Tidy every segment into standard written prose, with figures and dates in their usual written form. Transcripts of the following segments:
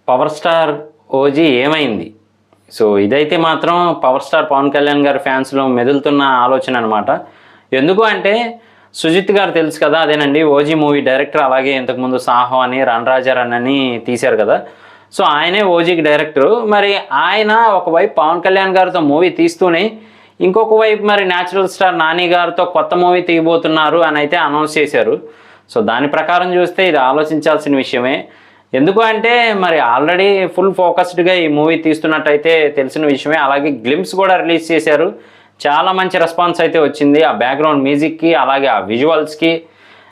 Power star OG ఏమైంది? So ఇదైతే మాత్రం పవర్ స్టార్ పవన్ కళ్యాణ్ గారి ఫ్యాన్స్లో మెదులుతున్న ఆలోచన అనమాట. ఎందుకు అంటే సుజిత్ గారు తెలుసు కదా, అదేనండి ఓజీ మూవీ డైరెక్టర్. అలాగే ఇంతకుముందు సాహో అని రణరాజారన్ అని తీశారు కదా, సో ఆయనే ఓజీకి డైరెక్టరు. మరి ఆయన ఒకవైపు పవన్ కళ్యాణ్ గారితో మూవీ తీస్తూనే ఇంకొక వైపు మరి న్యాచురల్ స్టార్ నాని గారితో కొత్త మూవీ తీయబోతున్నారు అని అయితే అనౌన్స్ చేశారు. సో దాని ప్రకారం చూస్తే ఇది ఆలోచించాల్సిన విషయమే. ఎందుకు అంటే మరి ఆల్రెడీ ఫుల్ ఫోకస్డ్గా ఈ మూవీ తీస్తున్నట్టయితే తెలిసిన విషయమే. అలాగే గ్లిమ్స్ కూడా రిలీజ్ చేశారు, చాలా మంచి రెస్పాన్స్ అయితే వచ్చింది. ఆ బ్యాక్గ్రౌండ్ మ్యూజిక్కి అలాగే ఆ విజువల్స్కి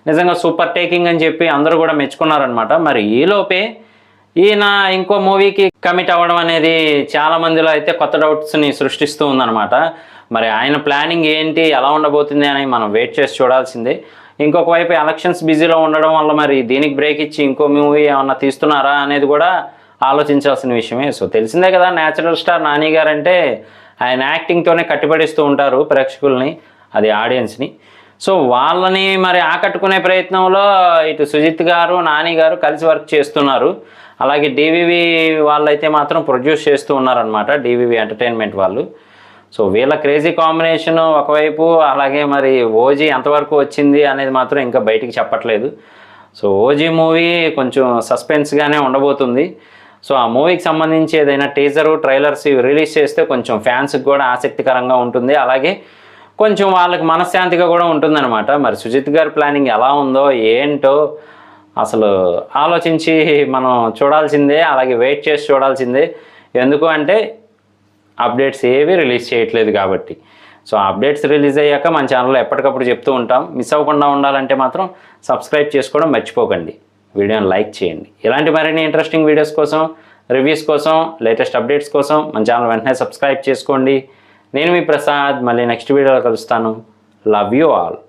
నిజంగా సూపర్ టేకింగ్ అని చెప్పి అందరూ కూడా మెచ్చుకున్నారనమాట. మరి ఈలోపే ఈయన ఇంకో మూవీకి కమిట్ అవ్వడం అనేది చాలా మందిలో అయితే కొత్త డౌట్స్ని సృష్టిస్తూ ఉందన్నమాట. మరి ఆయన ప్లానింగ్ ఏంటి, ఎలా ఉండబోతుంది అని మనం వెయిట్ చేసి చూడాల్సిందే. ఇంకొక వైపు ఎలక్షన్స్ బిజీలో ఉండడం వల్ల మరి దీనికి బ్రేక్ ఇచ్చి ఇంకో మూవీ ఏమన్నా తీస్తున్నారా అనేది కూడా ఆలోచించాల్సిన విషయమే. సో తెలిసిందే కదా, న్యాచురల్ స్టార్ నాని గారు అంటే ఆయన యాక్టింగ్తోనే కట్టిపడిస్తూ ఉంటారు ప్రేక్షకుల్ని, అది ఆడియన్స్ని. సో వాళ్ళని మరి ఆకట్టుకునే ప్రయత్నంలో ఇటు సుజిత్ గారు నాని గారు కలిసి వర్క్ చేస్తున్నారు. అలాగే డివివి వాళ్ళైతే మాత్రం ప్రొడ్యూస్ చేస్తూ ఉన్నారనమాట, డివివి ఎంటర్టైన్మెంట్ వాళ్ళు. సో వీళ్ళ క్రేజీ కాంబినేషన్ ఒకవైపు, అలాగే మరి ఓజీ ఎంతవరకు వచ్చింది అనేది మాత్రం ఇంకా బయటికి చెప్పట్లేదు. సో ఓజీ మూవీ కొంచెం సస్పెన్స్గానే ఉండబోతుంది. సో ఆ మూవీకి సంబంధించి ఏదైనా టీజరు ట్రైలర్స్ రిలీజ్ చేస్తే కొంచెం ఫ్యాన్స్కి కూడా ఆసక్తికరంగా ఉంటుంది, అలాగే కొంచెం వాళ్ళకి మనశ్శాంతిగా కూడా ఉంటుందన్నమాట. మరి సుజిత్ గారి ప్లానింగ్ ఎలా ఉందో ఏంటో అసలు ఆలోచించి మనం చూడాల్సిందే, అలాగే వెయిట్ చేసి చూడాల్సిందే. ఎందుకు అంటే అప్డేట్స్ ఏవి రిలీజ్ చేయట్లేదు కాబట్టి. సో అప్డేట్స్ రిలీజ్ అయ్యాక మన ఛానల్లో ఎప్పటికప్పుడు చెప్తూ ఉంటాం. మిస్ అవ్వకుండా ఉండాలంటే మాత్రం సబ్స్క్రైబ్ చేసుకోవడం మర్చిపోకండి, వీడియోని లైక్ చేయండి. ఇలాంటి మరిన్ని ఇంట్రెస్టింగ్ వీడియోస్ కోసం, రివ్యూస్ కోసం, లేటెస్ట్ అప్డేట్స్ కోసం మన ఛానల్ వెంటనే సబ్స్క్రైబ్ చేసుకోండి. నేను మీ ప్రసాద్, మళ్ళీ నెక్స్ట్ వీడియోలో కలుస్తాను. Love you all.